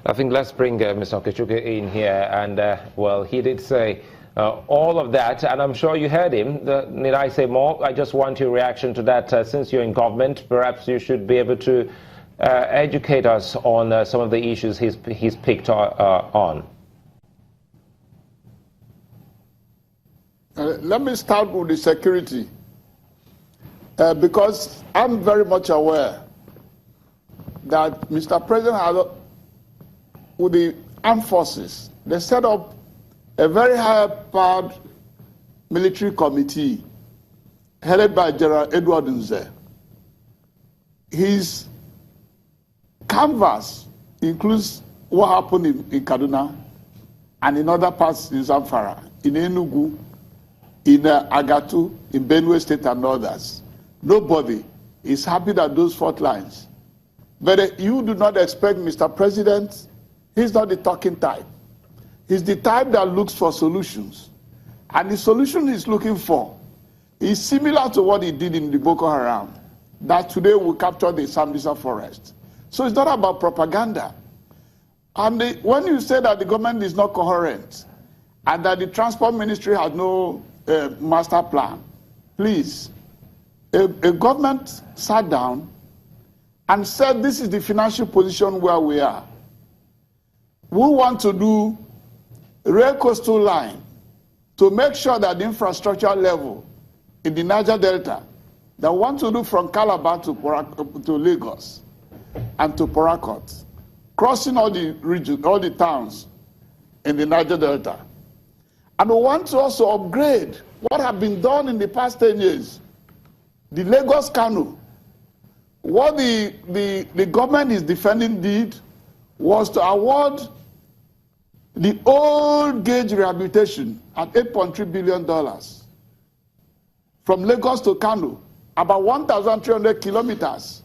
I think let's bring Mr. Okechukwu in here. And, well, he did say all of that, and I'm sure you heard him. Need I say more? I just want your reaction to that. Since you're in government, perhaps you should be able to educate us on some of the issues he's picked on. Let me start with the security, because I'm very much aware that Mr. President has, with the armed forces, they set up a very high-powered military committee headed by General Edward Nze. His canvas includes what happened in Kaduna and in other parts in Zamfara, in Enugu, in Agatu, in Benue State and others. Nobody is happy that those fault lines. But you do not expect Mr. President, he's not the talking type. He's the type that looks for solutions. And the solution he's looking for is similar to what he did in the Boko Haram, that today will capture the Sambisa forest. So it's not about propaganda. And when you say that the government is not coherent and that the transport ministry has no master plan, please, a government sat down and said this is the financial position where we are. We want to do rail coastal line to make sure that the infrastructure level in the Niger Delta that we want to do from Calabar to Lagos and to Port Harcourt, crossing all the regions, all the towns in the Niger Delta. And we want to also upgrade what have been done in the past 10 years. The Lagos Kano, what the government is defending did was to award the old gauge rehabilitation at $8.3 billion from Lagos to Kano, about 1,300 kilometers,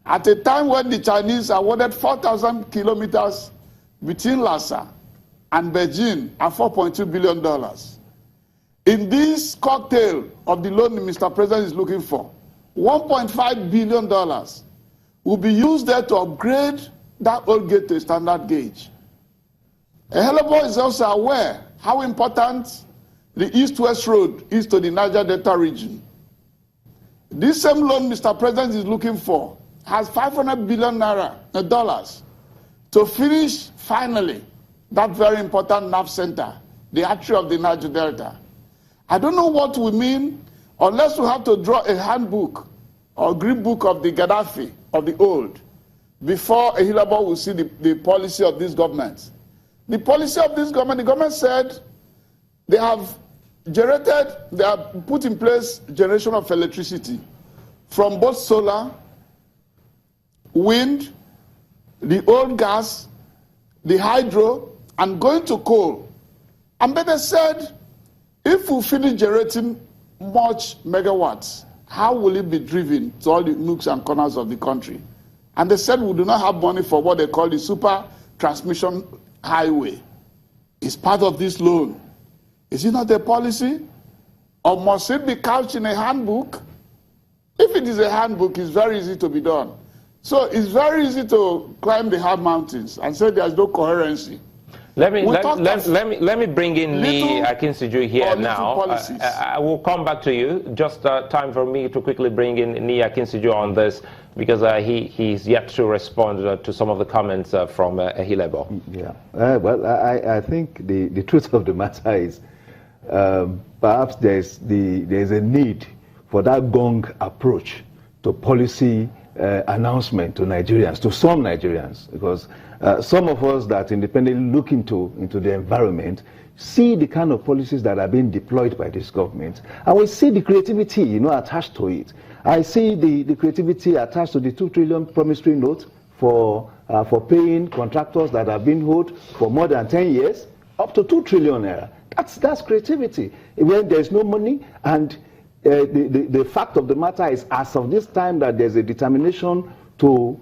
at a time when the Chinese awarded 4,000 kilometers between Lhasa and Beijing at $4.2 billion. In this cocktail of the loan Mr. President is looking for, $1.5 billion will be used there to upgrade that old gauge to a standard gauge. Ehelebo is also aware how important the east-west road is to the Niger Delta region. This same loan Mr. President is looking for has $500 billion to finish finally that very important nerve center, the artery of the Niger Delta. I don't know what we mean unless we have to draw a handbook or green book of the Gaddafi of the old before Ehelebo will see the policy of this government. The policy of this government, the government said they have put in place generation of electricity from both solar, wind, the old gas, the hydro, and going to coal. And then they said, if we finish generating much megawatts, how will it be driven to all the nooks and corners of the country? And they said we do not have money for what they call the super transmission highway. It's part of this loan. Is it not a policy? Or must it be couched in a handbook? If it is a handbook, it's very easy to be done. So it's very easy to climb the high mountains and say there's no coherency. Let me bring in Nii Akinsinju here now. I will come back to you. Just time for me to quickly bring in Nii Akinsinju on this, because he's yet to respond to some of the comments from Ehelebo. Yeah. Well, I think the truth of the matter is perhaps there's a need for that gong approach to policy announcement to Nigerians, to some Nigerians, because some of us that independently look into the environment see the kind of policies that are being deployed by this government, and we see the creativity, attached to it. I see the creativity attached to the 2 trillion promissory note for paying contractors that have been owed for more than 10 years, up to 2 trillion naira. That's creativity. When there's no money, and the fact of the matter is, as of this time, that there's a determination to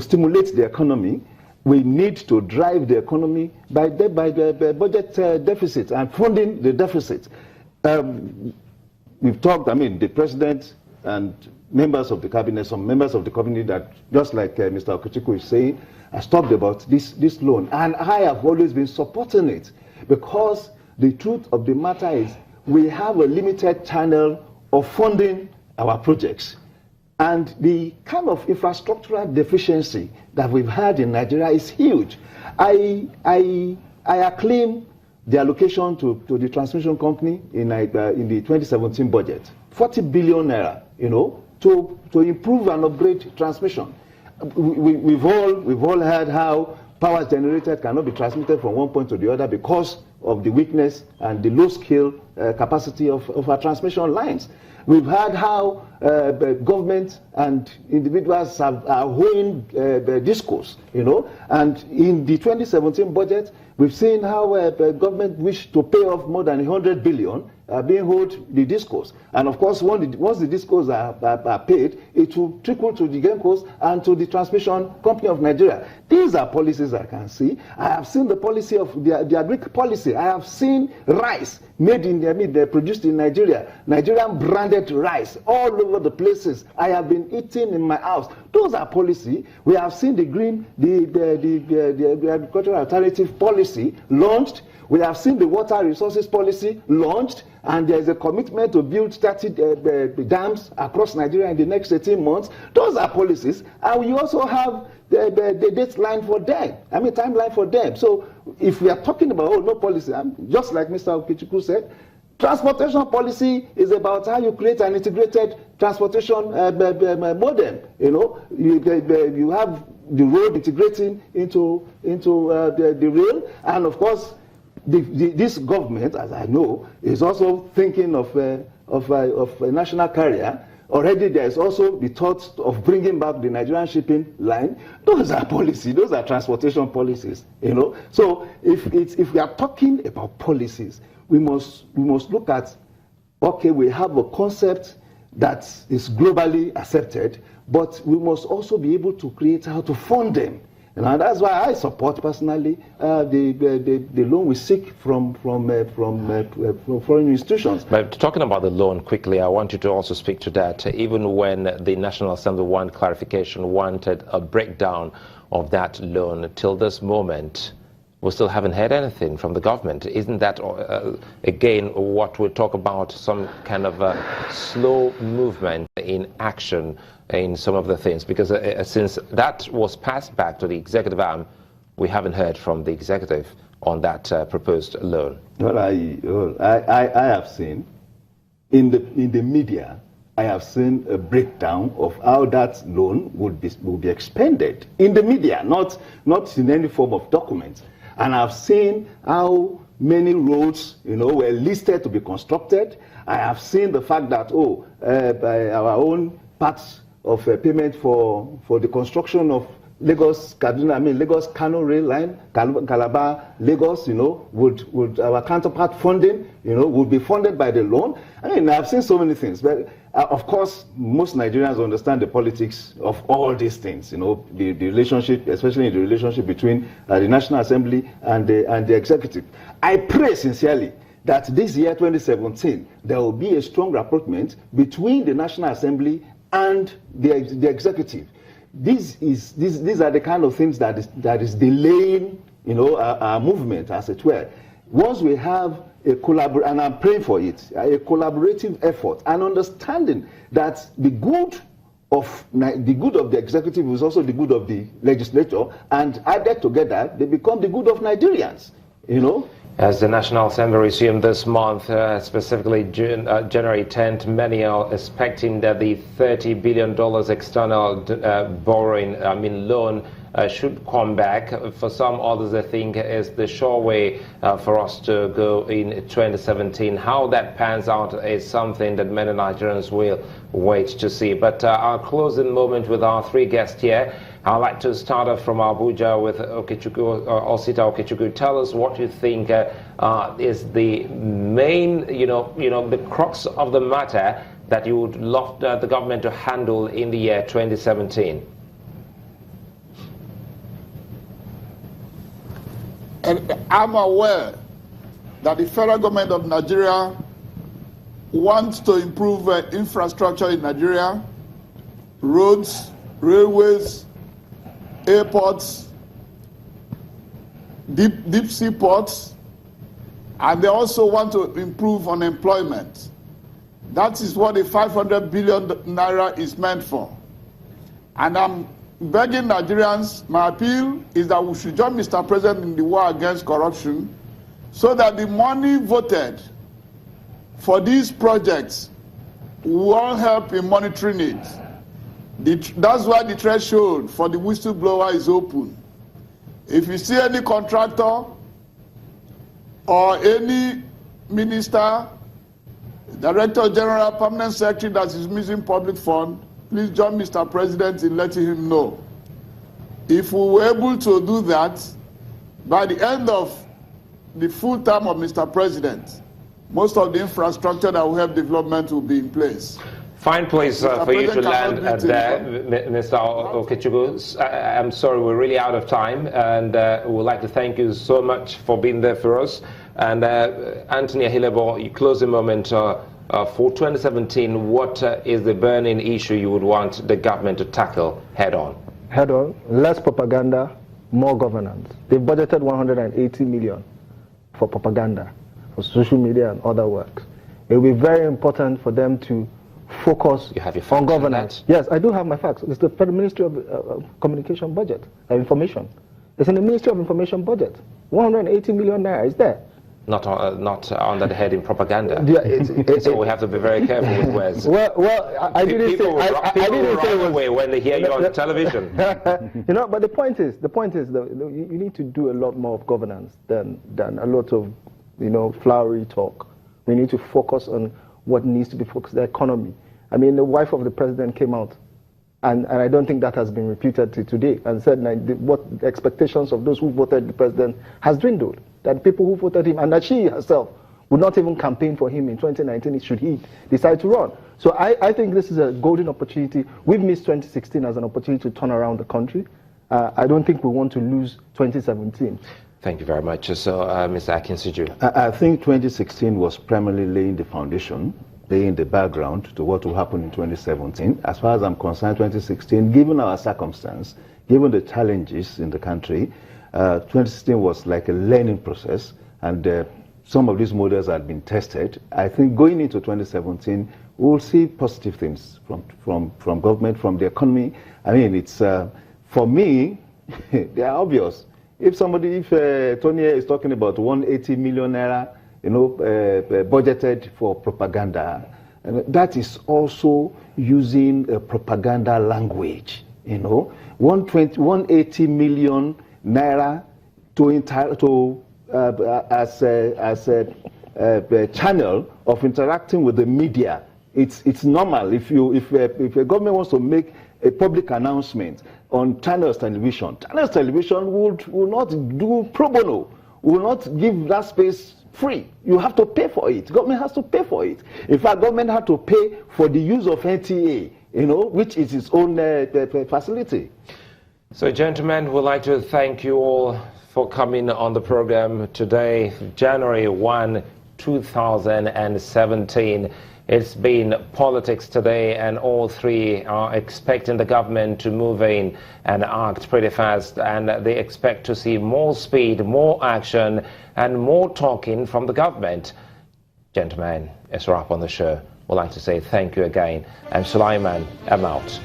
stimulate the economy, we need to drive the economy by the budget deficit and funding the deficit. We've talked, the president and members of the cabinet, some members of the cabinet that, just like Mr. Okechukwu is saying, has talked about this loan. And I have always been supporting it, because the truth of the matter is we have a limited channel of funding our projects. And the kind of infrastructural deficiency that we've had in Nigeria is huge. I acclaim the allocation to the transmission company in the 2017 budget, 40 billion naira, to improve and upgrade transmission. We've all heard how power generated cannot be transmitted from one point to the other because of the weakness and the low scale capacity of our transmission lines. We've heard how government and individuals are holding discourse, and in the 2017 budget, we've seen how government wished to pay off more than 100 billion being hold the discourse. And of course, once the discourse are paid, it will trickle to the Gencos and to the transmission company of Nigeria. These are policies I can see. I have seen the policy of the agric policy. I have seen rice made in they're produced in Nigeria, Nigerian branded rice all over the places. I have been eating in my house. Those are policy. We have seen the agricultural alternative policy launched. We have seen the water resources policy launched, and there is a commitment to build 30 dams across Nigeria in the next 18 months. Those are policies, and we also have the deadline for them. Timeline for them. So if we are talking about no policy, just like Mr. Okechukwu said, transportation policy is about how you create an integrated transportation model. You have the road integrating into the rail, and of course, this government, as I know, is also thinking of a national carrier. Already there is also the thought of bringing back the Nigerian shipping line. Those are policies, those are transportation policies, So if we are talking about policies, we must look at, okay, we have a concept that is globally accepted, but we must also be able to create how to fund them. And that's why I support personally the loan we seek from foreign institutions. But talking about the loan quickly, I want you to also speak to that. Even when the National Assembly wanted clarification, wanted a breakdown of that loan, till this moment, we still haven't heard anything from the government. Isn't that, again, what we talk about, some kind of a slow movement in action in some of the things? Because since that was passed back to the executive arm, we haven't heard from the executive on that proposed loan. Well, I have seen in the media, I have seen a breakdown of how that loan will be expended in the media, not in any form of document. And I've seen how many roads, were listed to be constructed. I have seen the fact that, by our own parts of payment for the construction of Lagos-Kano rail line, Calabar-Lagos, would our counterpart funding, would be funded by the loan. I've seen so many things, but of course, most Nigerians understand the politics of all these things, the relationship, especially the relationship between the National Assembly and the executive. I pray sincerely that this year, 2017, there will be a strong rapprochement between the National Assembly and the executive. These are the kind of things that is delaying, our movement, as it were. Once we have and I'm praying for it, a collaborative effort, and understanding that the good of the executive is also the good of the legislature, and added together, they become the good of Nigerians, As the National Assembly resumed this month, specifically January 10th, many are expecting that the $30 billion external loan should come back. For some others, I think is the sure way for us to go in 2017. How that pans out is something that many Nigerians will wait to see. But our closing moment with our three guests here. I'd like to start off from Abuja with Okechukwu, Osita Okechukwu. Tell us what you think is the main, the crux of the matter that you would love the government to handle in the year 2017. And I'm aware that the federal government of Nigeria want to improve infrastructure in Nigeria, roads, railways, airports, deep sea ports, and they also want to improve unemployment. That is what the 500 billion naira is meant for. And I'm begging Nigerians, my appeal is that we should join Mr. President in the war against corruption so that the money voted for these projects will all help in monitoring it. That's why the threshold for the whistleblower is open. If you see any contractor or any minister, Director General, Permanent Secretary that is missing public fund, please join Mr. President in letting him know. If we were able to do that, by the end of the full term of Mr. President, most of the infrastructure that will help development will be in place. Fine place for you to land there, Mr. Okechukwu. I'm sorry, we're really out of time, and we'd like to thank you so much for being there for us. And Anthony Ahilebo, you closing moment for 2017, what is the burning issue you would want the government to tackle head on? Head on, less propaganda, more governance. They've budgeted 180 million for propaganda, for social media and other works. It will be very important for them to focus on governance. Yes, I do have my facts. It's the Ministry of Communication budget, information. It's in the Ministry of Information budget. 180 million naira is there. Not under the heading propaganda. Yeah, so we have to be very careful with words. Well, I didn't people say. I didn't say it was away when they hear you on television. You know, but the point is that you need to do a lot more of governance than a lot of, flowery talk. We need to focus on what needs to be focused, the economy. I mean, the wife of the president came out, and I don't think that has been repeated to today, and said what the expectations of those who voted the president has dwindled. That people who voted him, and that she herself would not even campaign for him in 2019 should he decide to run. So I think this is a golden opportunity. We've missed 2016 as an opportunity to turn around the country. I don't think we want to lose 2017. Thank you very much. So, Mr. Akinsuju. I think 2016 was primarily laying the foundation, laying the background to what will happen in 2017. As far as I'm concerned, 2016, given our circumstance, given the challenges in the country, 2016 was like a learning process, and some of these models had been tested. I think going into 2017, we'll see positive things from government, from the economy. I mean, it's for me, they are obvious. If Tony is talking about 180 million naira, budgeted for propaganda, and that is also using a propaganda language. 180 million naira as a channel of interacting with the media. It's normal. If a government wants to make a public announcement on Channels Television will not do pro bono, will not give that space free. You have to pay for it. Government has to pay for it. In fact, government had to pay for the use of NTA, which is its own facility. So, gentlemen, we'd like to thank you all for coming on the program today, January 1, 2017. It's been politics today, and all three are expecting the government to move in and act pretty fast, and they expect to see more speed, more action, and more talking from the government. Gentlemen, it's a wrap on the show. We'd like to say thank you again. I'm Sulaiman. I'm out.